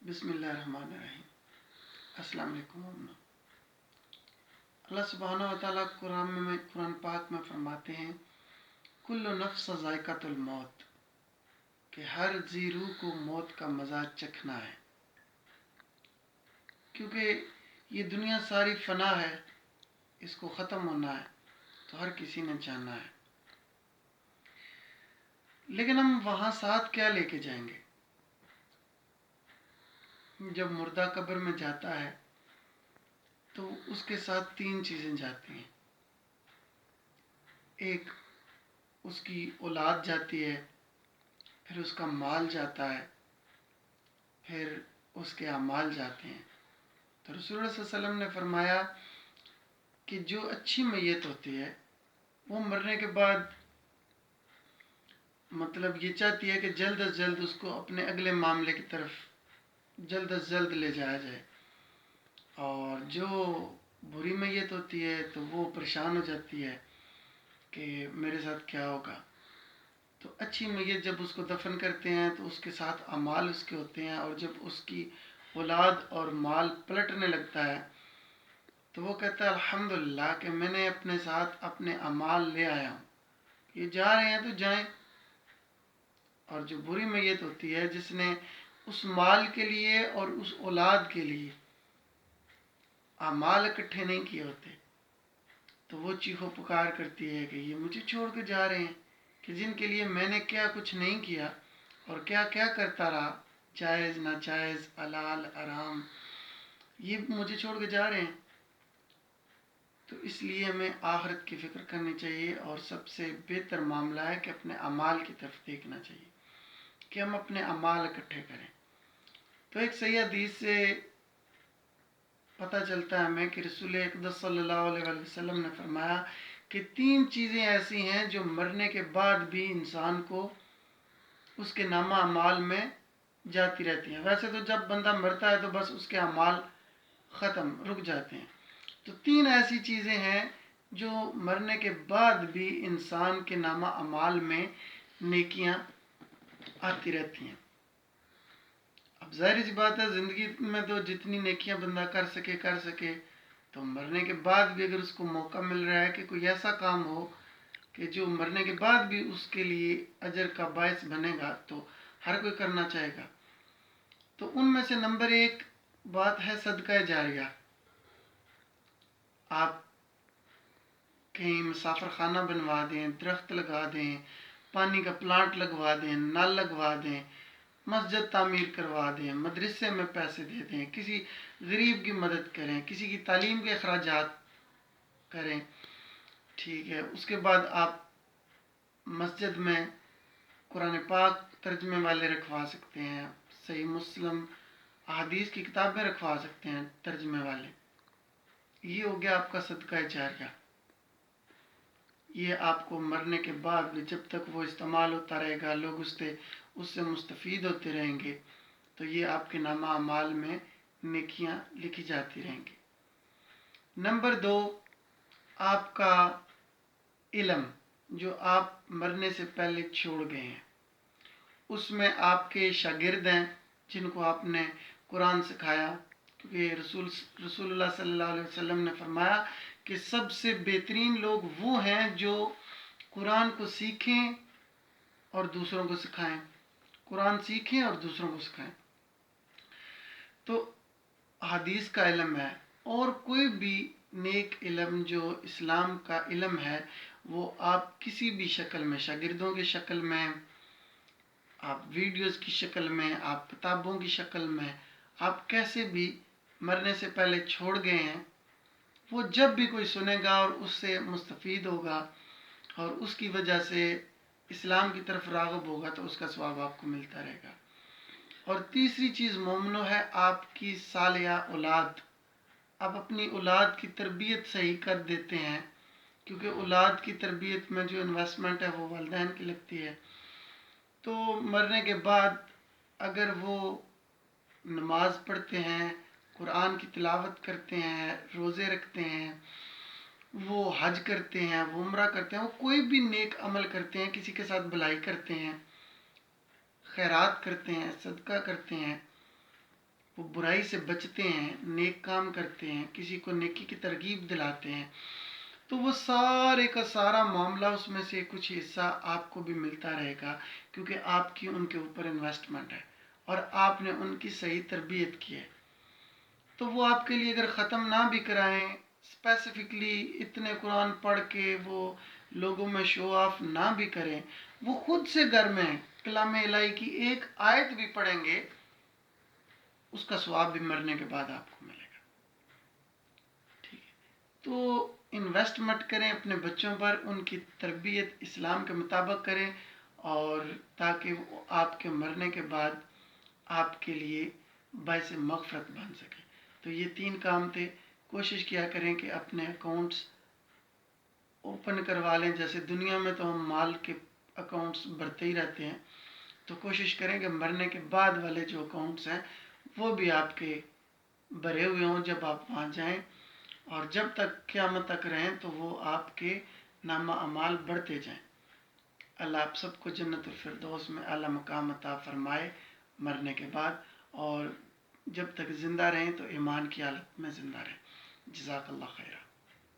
بسم اللہ الرحمن الرحیم۔ السلام علیکم۔ اللہ سبحانہ و تعالیٰ قرآن پاک میں فرماتے ہیں کل نفس ذائقۃ الموت، کہ ہر ذی روح کو موت کا مزہ چکھنا ہے، کیونکہ یہ دنیا ساری فنا ہے، اس کو ختم ہونا ہے، تو ہر کسی نے جاننا ہے۔ لیکن ہم وہاں ساتھ کیا لے کے جائیں گے؟ جب مردہ قبر میں جاتا ہے تو اس کے ساتھ 3 چیزیں جاتی ہیں۔ ایک اس کی اولاد جاتی ہے، پھر اس کا مال جاتا ہے، پھر اس کے اعمال جاتے ہیں۔ تو رسول اللہ صلی اللہ علیہ وسلم نے فرمایا کہ جو اچھی میت ہوتی ہے وہ مرنے کے بعد مطلب یہ چاہتی ہے کہ جلد از جلد اس کو اپنے اگلے معاملے کی طرف جلد از جلد لے جایا جائے، اور جو بری میت ہوتی ہے تو وہ پریشان ہو جاتی ہے کہ میرے ساتھ کیا ہوگا۔ تو اچھی میت جب اس کو دفن کرتے ہیں تو اس کے ساتھ اعمال اس کے ہوتے ہیں، اور جب اس کی اولاد اور مال پلٹنے لگتا ہے تو وہ کہتا ہے الحمدللہ کہ میں نے اپنے ساتھ اپنے اعمال لے آیا ہوں، یہ جا رہے ہیں تو جائیں۔ اور جو بری میت ہوتی ہے جس نے اس مال کے لیے اور اس اولاد کے لیے اعمال اکٹھے نہیں کیے ہوتے، تو وہ چیخو پکار کرتی ہے کہ یہ مجھے چھوڑ کے جا رہے ہیں، کہ جن کے لیے میں نے کیا کچھ نہیں کیا اور کیا کیا کرتا رہا، جائز ناجائز حلال حرام، یہ مجھے چھوڑ کے جا رہے ہیں۔ تو اس لیے ہمیں آخرت کی فکر کرنی چاہیے، اور سب سے بہتر معاملہ ہے کہ اپنے اعمال کی طرف دیکھنا چاہیے کہ ہم اپنے اعمال اکٹھے کریں۔ تو ایک صحیح حدیث سے پتہ چلتا ہے ہمیں کہ رسول اقدس صلی اللہ علیہ وسلم نے فرمایا کہ 3 چیزیں ایسی ہیں جو مرنے کے بعد بھی انسان کو اس کے نامہ اعمال میں جاتی رہتی ہیں۔ ویسے تو جب بندہ مرتا ہے تو بس اس کے اعمال ختم رک جاتے ہیں، تو 3 ایسی چیزیں ہیں جو مرنے کے بعد بھی انسان کے نامہ اعمال میں نیکیاں آتی رہتی ہیں۔ اب ظاہر سی بات ہے، زندگی میں تو جتنی نیکیاں بندہ کر سکے، تو مرنے کے بعد بھی اگر اس کو موقع مل رہا ہے کہ کوئی ایسا کام ہو کہ جو مرنے کے بعد بھی اس کے لیے اجر کا باعث بنے گا، تو ہر کوئی کرنا چاہے گا۔ تو ان میں سے نمبر 1 بات ہے صدقہ جاریہ۔ آپ کہیں مسافر خانہ بنوا دیں، درخت لگا دیں، پانی کا پلانٹ لگوا دیں، نل لگوا دیں، مسجد تعمیر کروا دیں، مدرسے میں پیسے دے دیں، کسی غریب کی مدد کریں، کسی کی تعلیم کے اخراجات کریں، ٹھیک ہے۔ اس کے بعد آپ مسجد میں قرآن پاک ترجمے والے رکھوا سکتے ہیں، صحیح مسلم احادیث کی کتابیں رکھوا سکتے ہیں ترجمے والے۔ یہ ہو گیا آپ کا صدقہ جاریہ۔ یہ آپ کو مرنے کے بعد بھی جب تک وہ استعمال ہوتا رہے گا، لوگ اس سے مستفید ہوتے رہیں گے، تو یہ آپ کے نامہ اعمال میں نیکیاں لکھی جاتی رہیں گی۔ نمبر 2، آپ کا علم جو آپ مرنے سے پہلے چھوڑ گئے ہیں، اس میں آپ کے شاگرد ہیں جن کو آپ نے قرآن سکھایا، کیونکہ رسول اللہ صلی اللہ علیہ وسلم نے فرمایا کہ سب سے بہترین لوگ وہ ہیں جو قرآن کو سیکھیں اور دوسروں کو سکھائیں، قرآن سیکھیں اور دوسروں کو سکھائیں۔ تو حدیث کا علم ہے، اور کوئی بھی نیک علم جو اسلام کا علم ہے، وہ آپ کسی بھی شکل میں، شاگردوں کی شکل میں، آپ ویڈیوز کی شکل میں، آپ کتابوں کی شکل میں، آپ کیسے بھی مرنے سے پہلے چھوڑ گئے ہیں، وہ جب بھی کوئی سنے گا اور اس سے مستفید ہوگا اور اس کی وجہ سے اسلام کی طرف راغب ہوگا، تو اس کا ثواب آپ کو ملتا رہے گا۔ اور تیسری چیز مومنو ہے آپ کی صالحہ اولاد۔ آپ اپنی اولاد کی تربیت صحیح کر دیتے ہیں، کیونکہ اولاد کی تربیت میں جو انویسٹمنٹ ہے وہ والدین کی لگتی ہے۔ تو مرنے کے بعد اگر وہ نماز پڑھتے ہیں، قرآن کی تلاوت کرتے ہیں، روزے رکھتے ہیں، وہ حج کرتے ہیں، وہ عمرہ کرتے ہیں، وہ کوئی بھی نیک عمل کرتے ہیں، کسی کے ساتھ بھلائی کرتے ہیں، خیرات کرتے ہیں، صدقہ کرتے ہیں، وہ برائی سے بچتے ہیں، نیک کام کرتے ہیں، کسی کو نیکی کی ترغیب دلاتے ہیں، تو وہ سارے کا سارا معاملہ اس میں سے کچھ حصہ آپ کو بھی ملتا رہے گا، کیونکہ آپ کی ان کے اوپر انویسٹمنٹ ہے اور آپ نے ان کی صحیح تربیت کی ہے۔ تو وہ آپ کے لیے اگر ختم نہ بھی کرائیں، اسپیسیفکلی اتنے قرآن پڑھ کے وہ لوگوں میں شو آف نہ بھی کریں، وہ خود سے گھر میں کلام الہی کی ایک آیت بھی پڑھیں گے، اس کا ثواب بھی مرنے کے بعد آپ کو ملے گا۔ ٹھیک ہے، تو انویسٹمنٹ کریں اپنے بچوں پر، ان کی تربیت اسلام کے مطابق کریں، اور تاکہ وہ آپ کے مرنے کے بعد آپ کے لیے باعث مغفرت بن سکے۔ تو یہ 3 کام تھے۔ کوشش کیا کریں کہ اپنے اکاؤنٹس اوپن کروا لیں، جیسے دنیا میں تو ہم مال کے اکاؤنٹس بھرتے ہی رہتے ہیں، تو کوشش کریں کہ مرنے کے بعد والے جو اکاؤنٹس ہیں وہ بھی آپ کے بھرے ہوئے ہوں جب آپ وہاں جائیں، اور جب تک قیامت تک رہیں تو وہ آپ کے نامہ اعمال بڑھتے جائیں۔ اللہ آپ سب کو جنت الفردوس میں اعلیٰ مقام عطا فرمائے مرنے کے بعد، اور جب تک زندہ رہیں تو ایمان کی حالت میں زندہ رہیں۔ جزاک اللہ خیر۔